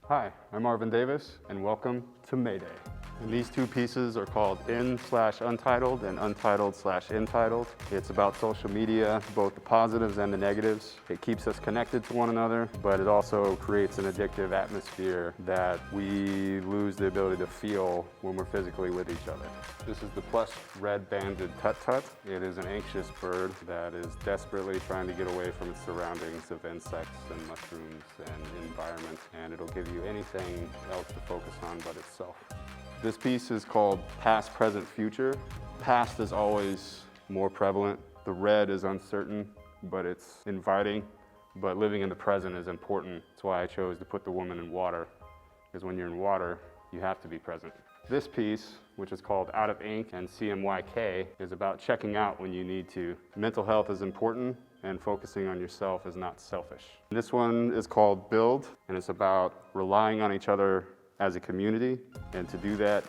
Hi, I'm Arvin Davis, and welcome to Mayday. And these two pieces are called In/Untitled and Untitled/Entitled. It's about social media, both the positives and the negatives. It keeps us connected to one another, but it also creates an addictive atmosphere that we lose the ability to feel when we're physically with each other. This is the plush red-banded tut-tut. It is an anxious bird that is desperately trying to get away from its surroundings of insects and mushrooms and environment, and it'll give you anything else to focus on but itself. This piece is called Past, Present, Future. Past is always more prevalent. The red is uncertain, but it's inviting. But living in the present is important. That's why I chose to put the woman in water, because when you're in water, you have to be present. This piece, which is called Out of Ink and CMYK, is about checking out when you need to. Mental health is important, and focusing on yourself is not selfish. This one is called Build, and it's about relying on each other as a community, and to do that,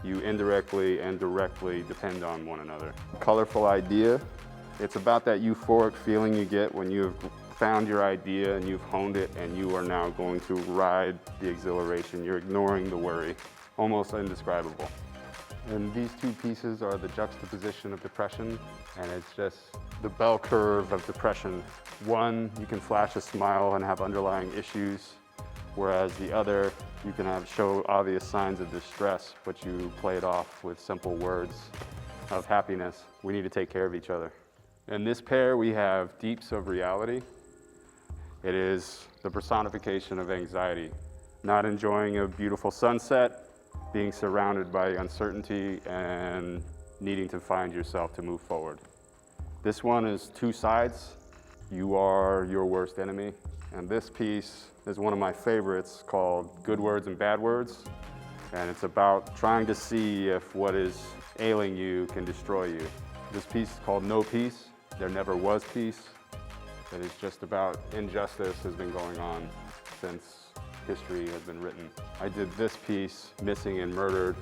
you indirectly and directly depend on one another. Colorful Idea, it's about that euphoric feeling you get when you've found your idea and you've honed it and you are now going to ride the exhilaration. You're ignoring the worry. Almost indescribable. And these two pieces are the juxtaposition of depression, and it's just the bell curve of depression. One, you can flash a smile and have underlying issues, whereas the other, you can show obvious signs of distress, but you play it off with simple words of happiness. We need to take care of each other. In this pair, we have Deeps of Reality. It is the personification of anxiety. Not enjoying a beautiful sunset, being surrounded by uncertainty, and needing to find yourself to move forward. This one is two sides. You are your worst enemy. And this piece is one of my favorites called Good Words and Bad Words. And it's about trying to see if what is ailing you can destroy you. This piece is called No Peace. There never was peace. It is just about injustice has been going on since history has been written. I did this piece, Missing and Murdered,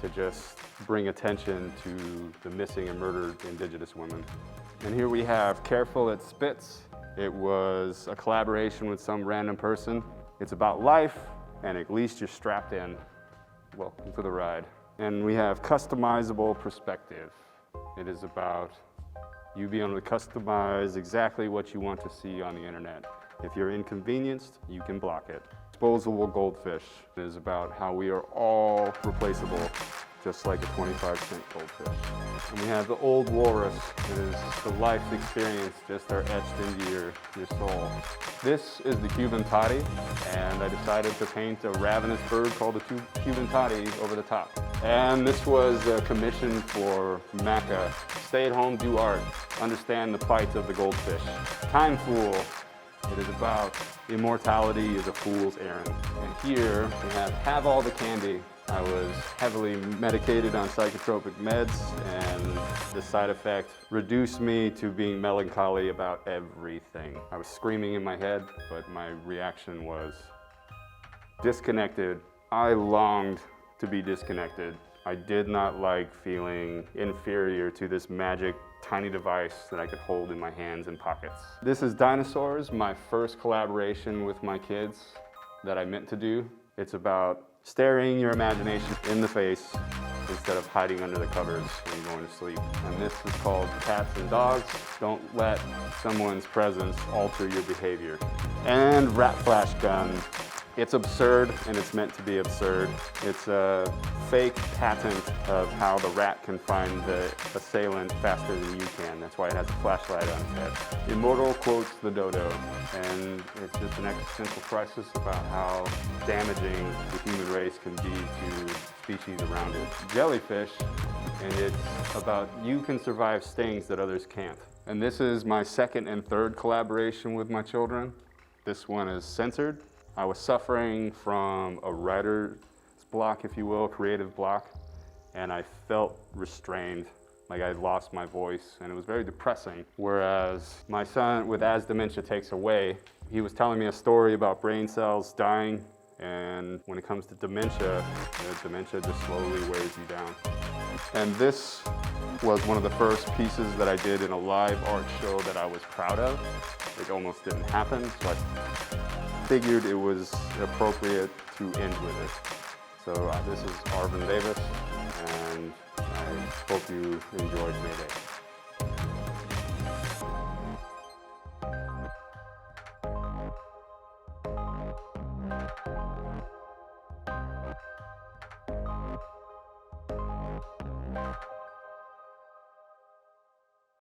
to just bring attention to the missing and murdered Indigenous women. And here we have Careful It Spits. It was a collaboration with some random person. It's about life, and at least you're strapped in. Welcome to the ride. And we have Customizable Perspective. It is about you being able to customize exactly what you want to see on the internet. If you're inconvenienced, you can block it. Disposable Goldfish is about how we are all replaceable, just like a 25-cent goldfish. And we have the Old Walrus. It is the life experience just are etched into your soul. This is the Cuban Toddy, and I decided to paint a ravenous bird called the Cuban Toddy over the top. And this was a commission for Maca. Stay at home, do art, understand the plight of the goldfish. Time Fool. It is about immortality is a fool's errand. And here we have all the candy. I was heavily medicated on psychotropic meds, and the side effect reduced me to being melancholy about everything. I was screaming in my head, but my reaction was disconnected. I longed to be disconnected. I did not like feeling inferior to this magic tiny device that I could hold in my hands and pockets. This is Dinosaurs, my first collaboration with my kids that I meant to do. It's about staring your imagination in the face instead of hiding under the covers when you're going to sleep. And this is called Cats and Dogs. Don't let someone's presence alter your behavior. And Rat Flash Gun. It's absurd, and it's meant to be absurd. It's a fake patent of how the rat can find the assailant faster than you can. That's why it has a flashlight on its head. Immortal quotes the dodo, and it's just an existential crisis about how damaging the human race can be to species around it. Jellyfish, and it's about you can survive stings that others can't. And this is my second and third collaboration with my children. This one is Censored. I was suffering from a writer's block, if you will, creative block, and I felt restrained, like I lost my voice, and it was very depressing. Whereas my son, with As Dementia Takes Away, he was telling me a story about brain cells dying, and when it comes to dementia, dementia just slowly wears you down. And this was one of the first pieces that I did in a live art show that I was proud of. It almost didn't happen, so I figured it was appropriate to end with it. So this is Arvin Davis, and I hope you enjoyed Mayday.